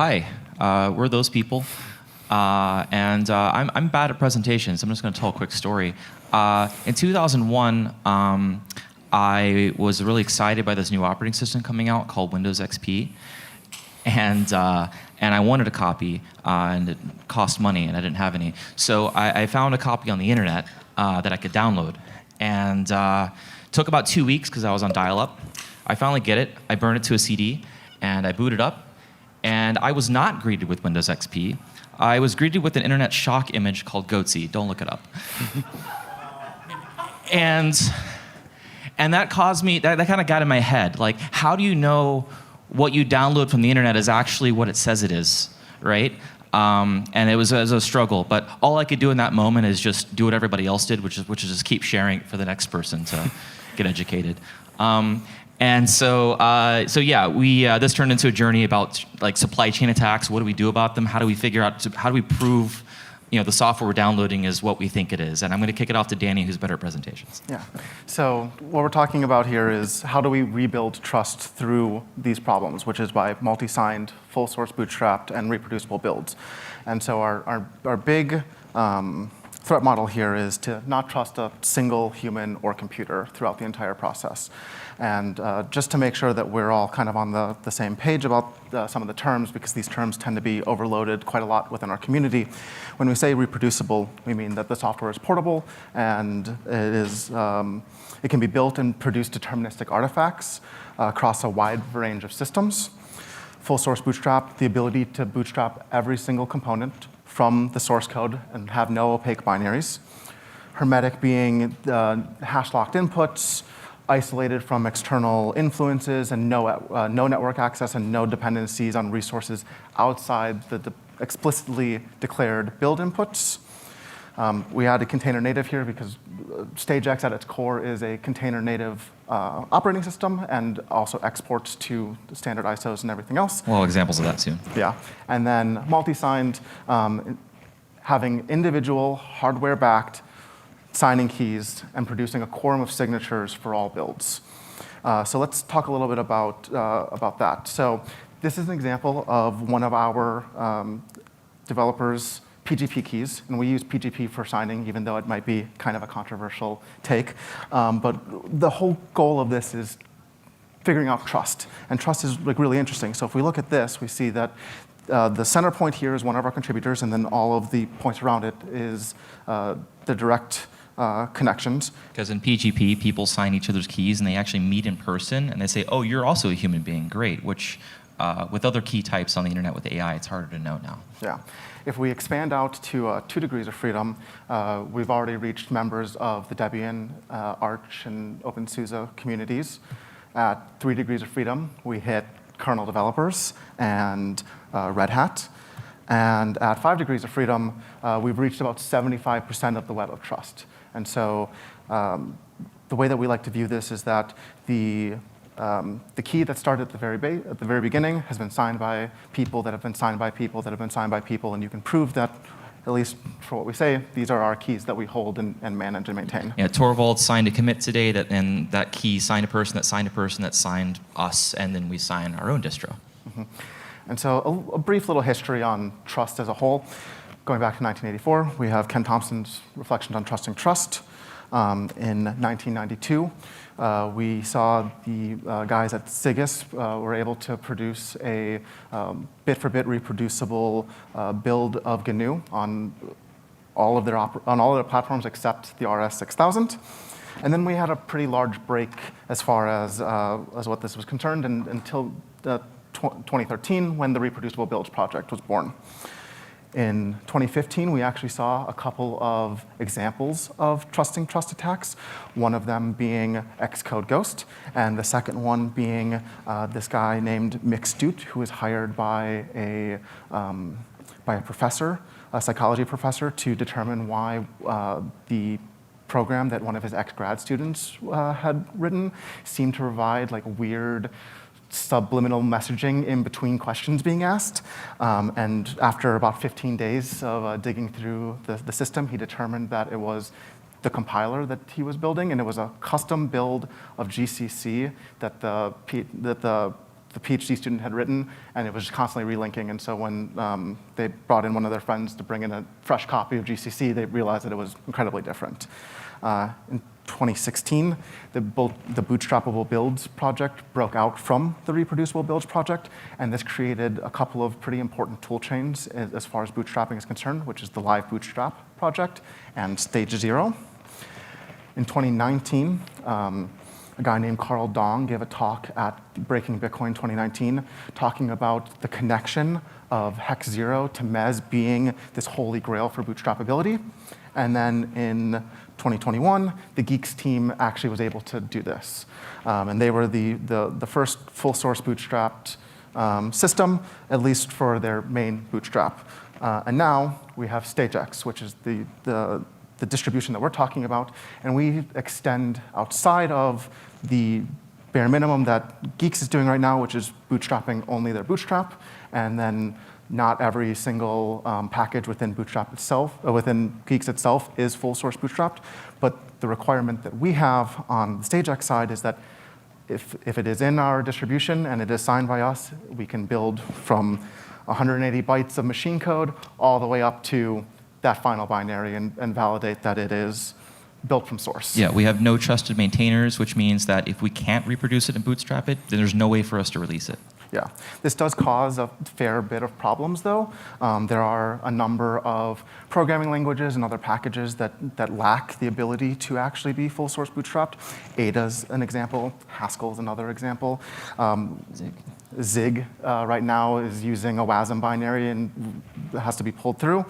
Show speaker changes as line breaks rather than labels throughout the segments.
Hi, we're those people, I'm bad at presentations. I'm just going to tell a quick story. In 2001, I was really excited by this new operating system coming out called Windows XP, and I wanted a copy, and it cost money, and I didn't have any. So I found a copy on the internet that I could download, and took about 2 weeks because I was on dial-up. I finally get it. I burn it to a CD, and I boot it up. And I was not greeted with Windows XP. I was greeted with an internet shock image called Guix. Don't look it up. and that caused me, that kind of got in my head. Like, how do you know what you download from the internet is actually what it says it is, right? And it was a struggle. But all I could do in that moment is just do what everybody else did, which is just keep sharing it for the next person to get educated. This turned into a journey about like supply chain attacks. What do we do about them? How do we figure out? How do we prove, the software we're downloading is what we think it is? And I'm going to kick it off to Danny, who's better at presentations.
Yeah. So what we're talking about here is how do we rebuild trust through these problems, which is by multi-signed, full source bootstrapped, and reproducible builds. And so our big threat model here is to not trust a single human or computer throughout the entire process. And just to make sure that we're all kind of on the same page about some of the terms, because these terms tend to be overloaded quite a lot within our community. When we say reproducible, we mean that the software is portable and it can be built and produce deterministic artifacts across a wide range of systems. Full source bootstrap, the ability to bootstrap every single component from the source code and have no opaque binaries. Hermetic being hash-locked inputs, isolated from external influences, and no network access and no dependencies on resources outside the explicitly declared build inputs. We added container native here because StageX at its core is a container native operating system and also exports to the standard ISOs and everything else.
Well, examples of that soon.
Yeah. And then multi-signed, having individual hardware-backed signing keys and producing a quorum of signatures for all builds. So let's talk a little bit about that. So this is an example of one of our developers' PGP keys, and we use PGP for signing, even though it might be kind of a controversial take. But the whole goal of this is figuring out trust, and trust is like really interesting. So if we look at this, we see that the center point here is one of our contributors, and then all of the points around it is the direct connections.
Because in PGP, people sign each other's keys, and they actually meet in person, and they say, oh, you're also a human being, great, which with other key types on the internet with AI, it's harder to know now.
Yeah. If we expand out to 2 degrees of freedom, we've already reached members of the Debian, Arch, and OpenSUSE communities. At 3 degrees of freedom, we hit kernel developers and Red Hat. And at 5 degrees of freedom, we've reached about 75% of the web of trust. And so the way that we like to view this is that the key that started at the very beginning has been signed by people that have been signed by people that have been signed by people, and you can prove that, at least for what we say, these are our keys that we hold and manage and maintain.
Yeah, Torvald signed a commit today, and that key signed a person that signed a person that signed us, and then we sign our own distro.
Mm-hmm. And so a brief little history on trust as a whole. Going back to 1984, we have Ken Thompson's Reflections on Trusting Trust. In 1992, we saw the guys at Guix were able to produce a bit-for-bit reproducible build of GNU on all of their platforms except the RS-6000. And then we had a pretty large break as far as what this was concerned, until 2013, when the Reproducible Builds project was born. In 2015, we actually saw a couple of examples of trusting trust attacks, one of them being Xcode Ghost, and the second one being this guy named Mick, who was hired by a professor, a psychology professor, to determine why the program that one of his ex-grad students had written seemed to provide like weird subliminal messaging in between questions being asked. And after about 15 days of digging through the system, he determined that it was the compiler that he was building, and it was a custom build of GCC that the the PhD student had written, and it was just constantly relinking. And so when they brought in one of their friends to bring in a fresh copy of GCC, they realized that it was incredibly different. In 2016, the Bootstrappable Builds project broke out from the Reproducible Builds project, and this created a couple of pretty important tool chains as far as bootstrapping is concerned, which is the Live Bootstrap project and Stage 0. In 2019, a guy named Carl Dong gave a talk at Breaking Bitcoin 2019 talking about the connection of Hex 0 to Mez being this holy grail for bootstrapability. And then in 2021, the Guix team actually was able to do this. And they were the first full source bootstrapped system, at least for their main bootstrap. And now we have StageX, which is the distribution that we're talking about. And we extend outside of the bare minimum that Guix is doing right now, which is bootstrapping only their bootstrap, and then not every single package within Bootstrap itself, within Guix itself, is full source bootstrapped. But the requirement that we have on the StageX side is that if it is in our distribution and it is signed by us, we can build from 180 bytes of machine code all the way up to that final binary and validate that it is built from source.
Yeah, we have no trusted maintainers, which means that if we can't reproduce it and bootstrap it, then there's no way for us to release it.
Yeah, this does cause a fair bit of problems, though. There are a number of programming languages and other packages that lack the ability to actually be full source bootstrapped. Ada's an example. Haskell's another example. Zig right now is using a WASM binary and it has to be pulled through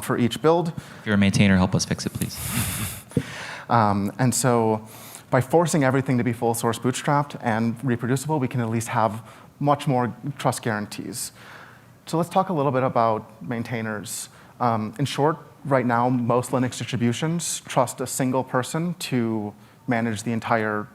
for each build.
If you're a maintainer, help us fix it, please.
And so by forcing everything to be full source bootstrapped and reproducible, we can at least have much more trust guarantees. So let's talk a little bit about maintainers. In short, right now, most Linux distributions trust a single person to manage the entire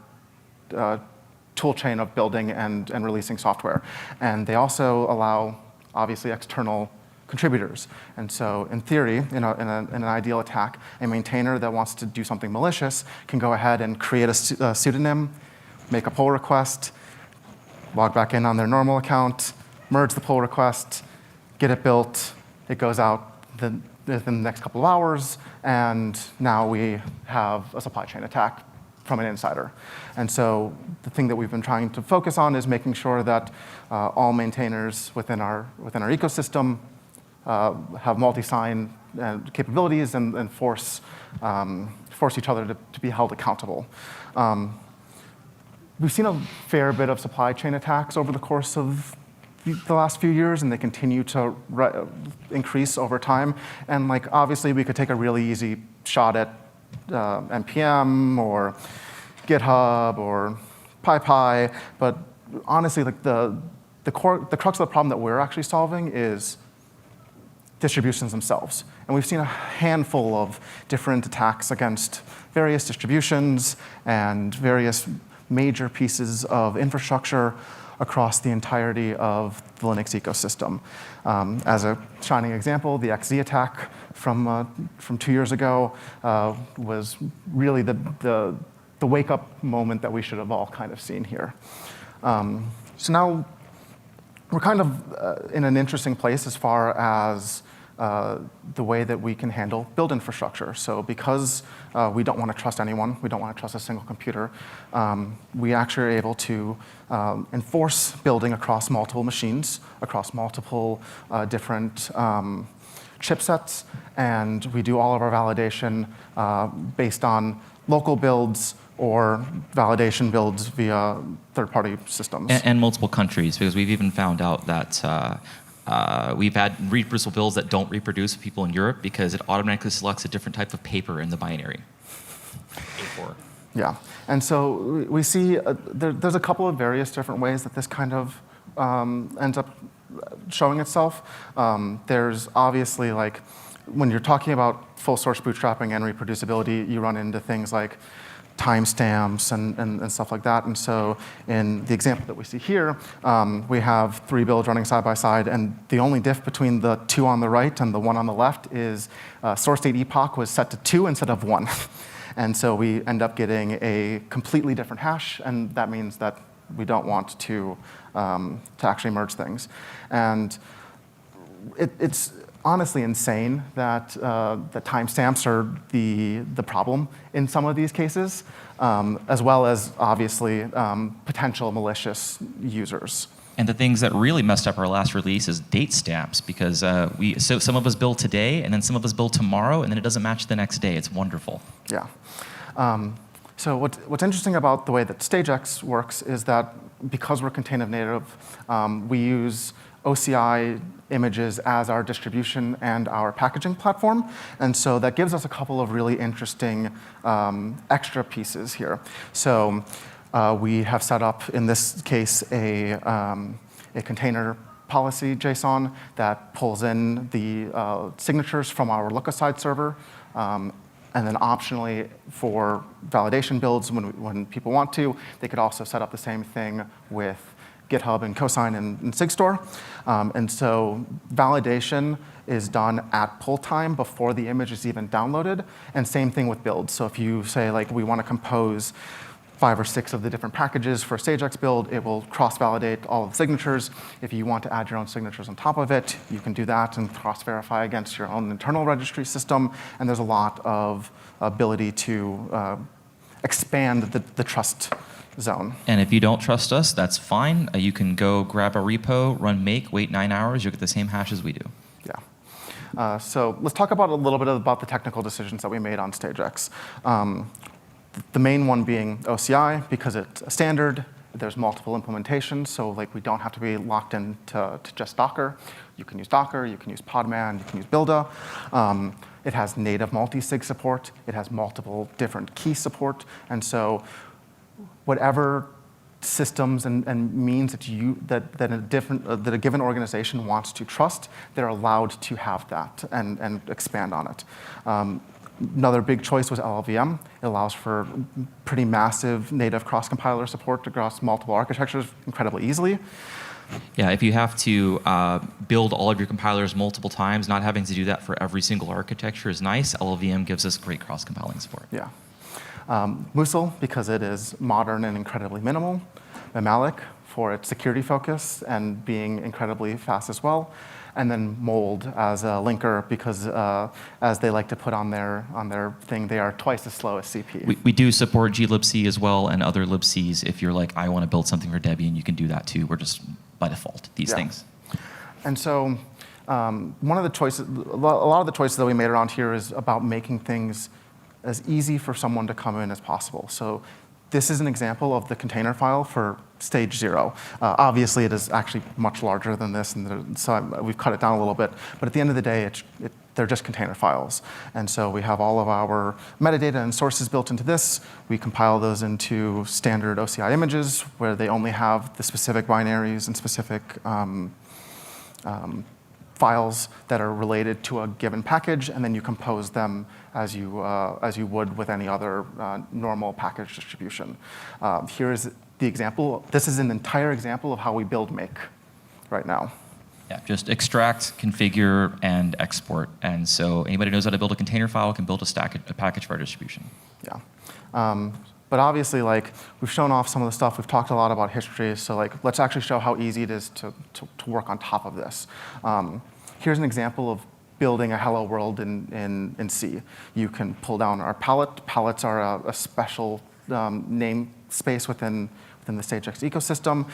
tool chain of building and releasing software. And they also allow, obviously, external contributors. And so in theory, in an ideal attack, a maintainer that wants to do something malicious can go ahead and create a pseudonym, make a pull request, log back in on their normal account, merge the pull request, get it built, it goes out within the next couple of hours, and now we have a supply chain attack from an insider. And so the thing that we've been trying to focus on is making sure that all maintainers within our ecosystem have multi-sign capabilities and force each other to be held accountable. We've seen a fair bit of supply chain attacks over the course of the last few years, and they continue to increase over time. And obviously, we could take a really easy shot at NPM or GitHub or PyPy, but honestly, the crux of the problem that we're actually solving is distributions themselves. And we've seen a handful of different attacks against various distributions and various major pieces of infrastructure across the entirety of the Linux ecosystem. As a shining example, the XZ attack from 2 years ago was really the wake-up moment that we should have all kind of seen here. So now we're kind of in an interesting place as far as the way that we can handle build infrastructure. So because we don't want to trust anyone, we don't want to trust a single computer, we actually are able to enforce building across multiple machines, across multiple different chipsets, and we do all of our validation based on local builds or validation builds via third-party systems.
And multiple countries, because we've even found out that we've had reproducible builds that don't reproduce with people in Europe because it automatically selects a different type of paper in the binary. A4.
Yeah, and so we see there's a couple of various different ways that this kind of ends up showing itself. There's obviously, when you're talking about full source bootstrapping and reproducibility, you run into things like timestamps and stuff like that. And so in the example that we see here, we have 3 builds running side by side, and the only diff between the 2 on the right and the 1 on the left is source date epoch was set to 2 instead of 1. And so we end up getting a completely different hash, and that means that we don't want to actually merge things. And it's honestly insane that the timestamps are the problem in some of these cases, as well as obviously potential malicious users.
And the things that really messed up our last release is date stamps, because so some of us build today, and then some of us build tomorrow, and then it doesn't match the next day. It's wonderful.
Yeah. So what's interesting about the way that StageX works is that because we're container native, we use OCI images as our distribution and our packaging platform. And so that gives us a couple of really interesting extra pieces here. So we have set up, in this case, a container policy JSON that pulls in the signatures from our look-aside server. And then optionally, for validation builds, when people want to, they could also set up the same thing with GitHub and Cosign and Sigstore. And so validation is done at pull time before the image is even downloaded. And same thing with builds. So if you say, like, we want to compose 5 or 6 of the different packages for a StageX build, it will cross-validate all of the signatures. If you want to add your own signatures on top of it, you can do that and cross-verify against your own internal registry system. And there's a lot of ability to expand the trust zone.
And if you don't trust us, that's fine. You can go grab a repo, run make, wait 9 hours. You'll get the same hash as we do.
Yeah. So let's talk about a little bit about the technical decisions that we made on StageX. The main one being OCI, because it's a standard. There's multiple implementations, so like we don't have to be locked into just Docker. You can use Docker, you can use Podman, you can use Buildah. It has native multi-sig support. It has multiple different key support. And so whatever systems and means that a given organization wants to trust, they're allowed to have that and expand on it. Another big choice was LLVM. It allows for pretty massive native cross-compiler support across multiple architectures incredibly easily.
Yeah, if you have to build all of your compilers multiple times, not having to do that for every single architecture is nice. LLVM gives us great cross-compiling support.
Yeah. Musil, because it is modern and incredibly minimal. Mimalik, for its security focus and being incredibly fast as well. And then Mold as a linker, because as they like to put on their thing, they are twice as slow as CP.
We do support glibc as well and other libcs. If you're like, I want to build something for Debian, you can do that too. We're just by default these things.
And so one of the choices, a lot of the choices that we made around here is about making things as easy for someone to come in as possible. So this is an example of the container file for stage 0. Obviously, it is actually much larger than this, and so we've cut it down a little bit. But at the end of the day, they're just container files. And so we have all of our metadata and sources built into this. We compile those into standard OCI images, where they only have the specific binaries and specific files that are related to a given package, and then you compose them as you would with any other normal package distribution. Here is the example. This is an entire example of how we build make right now.
Yeah, just extract, configure, and export. And so anybody who knows how to build a container file can build a package for our distribution.
Yeah. But obviously, like, we've shown off some of the stuff. We've talked a lot about history. So like, let's actually show how easy it is to work on top of this. Here's an example of building a hello world in C. You can pull down our palette. Palettes are a special namespace within the StageX ecosystem.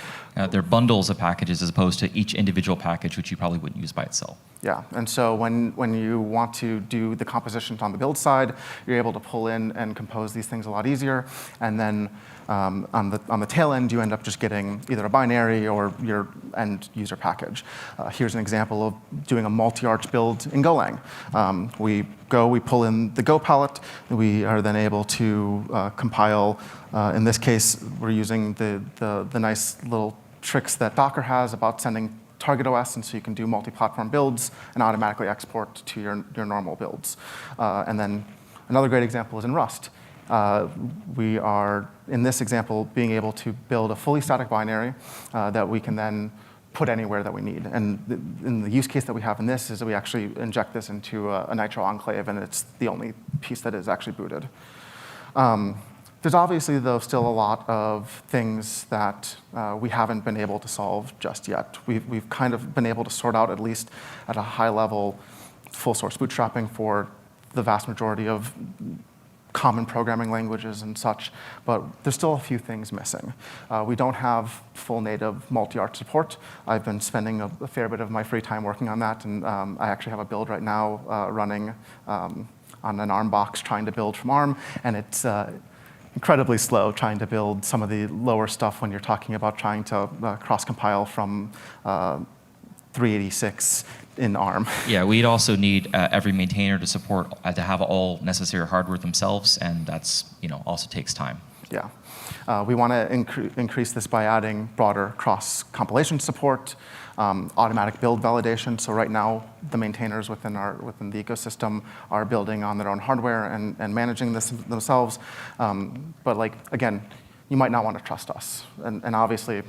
They're bundles of packages as opposed to each individual package, which you probably wouldn't use by itself.
Yeah, and so when you want to do the compositions on the build side, you're able to pull in and compose these things a lot easier. And then on the tail end, you end up just getting either a binary or your end user package. Here's an example of doing a multi-arch build in Golang. We pull in the Go palette. We are then able to compile. In this case, we're using the nice little tricks that Docker has about sending target OS, and so you can do multi-platform builds and automatically export to your normal builds. And then another great example is in Rust. We are, in this example, being able to build a fully static binary that we can then put anywhere that we need. And in the use case that we have in this is that we actually inject this into a Nitro enclave, and it's the only piece that is actually booted. There's obviously, though, still a lot of things that we haven't been able to solve just yet. We've kind of been able to sort out, at least at a high level, full source bootstrapping for the vast majority of common programming languages and such, but there's still a few things missing. We don't have full native multi-arch support. I've been spending a fair bit of my free time working on that, and I actually have a build right now running on an ARM box trying to build from ARM, and it's incredibly slow trying to build some of the lower stuff when you're talking about trying to cross-compile from 386 in ARM.
Yeah, we'd also need every maintainer to support to have all necessary hardware themselves, and that's also takes time.
Yeah, we want to increase this by adding broader cross-compilation support, automatic build validation. So right now, the maintainers within the ecosystem are building on their own hardware and managing this themselves. But again, you might not want to trust us, and obviously,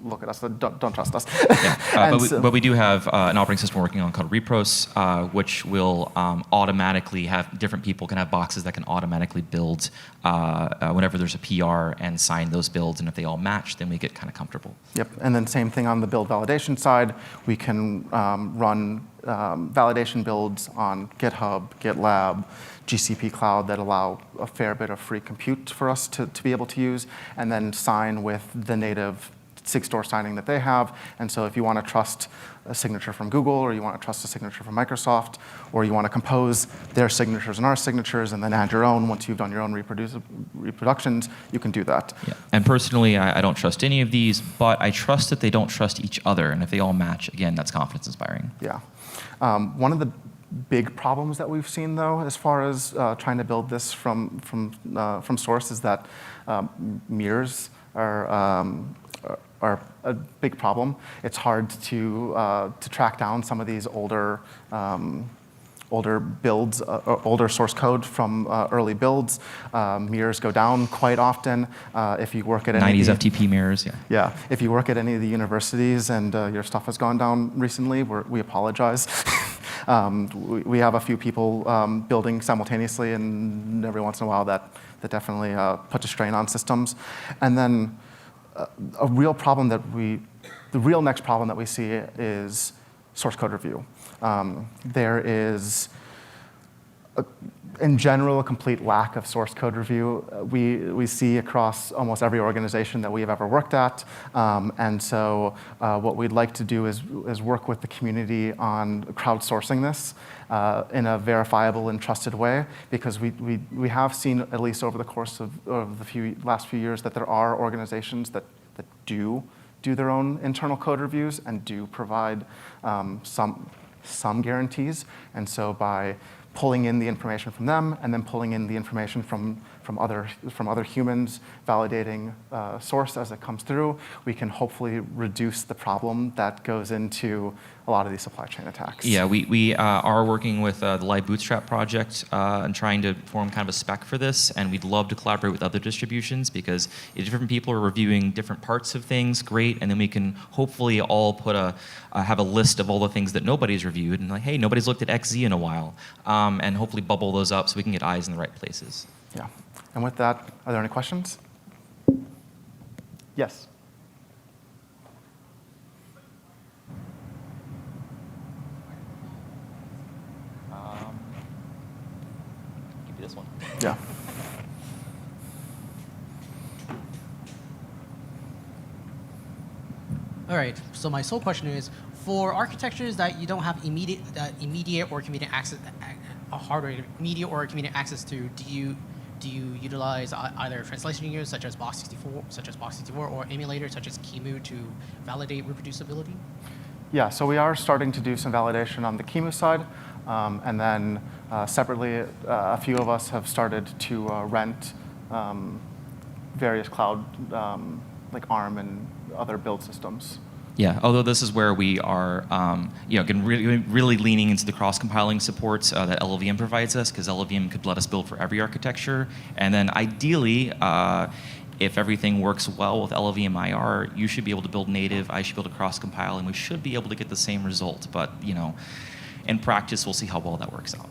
look at us, don't trust us.
Yeah. But we do have an operating system we're working on called Repros, which will automatically have, different people can have boxes that can automatically build whenever there's a PR and sign those builds, and if they all match, then we get kind of comfortable.
Yep, and then same thing on the build validation side. We can run validation builds on GitHub, GitLab, GCP Cloud that allow a fair bit of free compute for us to be able to use, and then sign with the native SIG-store signing that they have. And so if you want to trust a signature from Google, or you want to trust a signature from Microsoft, or you want to compose their signatures and our signatures and then add your own once you've done your own reproductions, you can do that.
Yeah. And personally, I don't trust any of these, but I trust that they don't trust each other. And if they all match, again, that's confidence inspiring.
Yeah. One of the big problems that we've seen, though, as far as trying to build this from source is that mirrors are a big problem. It's hard to track down some of these older builds, older source code from early builds. Mirrors go down quite often. If you work at any
90s FTP mirrors, yeah.
Yeah, if you work at any of the universities and your stuff has gone down recently, we apologize. We have a few people building simultaneously, and every once in a while that definitely puts a strain on systems. And then the real next problem that we see is source code review. There is, in general, a complete lack of source code review. We see across almost every organization that we have ever worked at. And so what we'd like to do is work with the community on crowdsourcing this in a verifiable and trusted way, because we have seen, at least over the course of the last few years, that there are organizations that do their own internal code reviews and do provide some guarantees. And so by pulling in the information from them and then pulling in the information from other humans, validating source as it comes through, we can hopefully reduce the problem that goes into a lot of these supply chain attacks.
Yeah, we are working with the Live Bootstrap project and trying to form kind of a spec for this, and we'd love to collaborate with other distributions, because if different people are reviewing different parts of things, great, and then we can hopefully all have a list of all the things that nobody's reviewed, and hey, nobody's looked at XZ in a while, and hopefully bubble those up so we can get eyes in the right places.
Yeah. And with that, are there any questions? Yes.
Give you this one.
Yeah.
All right. So my sole question is, for architectures that you don't have immediate or convenient access, hardware immediate or convenient access to, do you utilize either translation units such as Box64, or emulators such as QEMU to validate reproducibility?
Yeah, so we are starting to do some validation on the QEMU side, and then separately, a few of us have started to rent various cloud, like ARM and other build systems.
Yeah, although this is where we are, again, really leaning into the cross-compiling supports that LLVM provides us, because LLVM could let us build for every architecture. And then ideally, if everything works well with LLVM IR, you should be able to build native, I should be able to cross-compile, and we should be able to get the same result. But, in practice, we'll see how well that works out.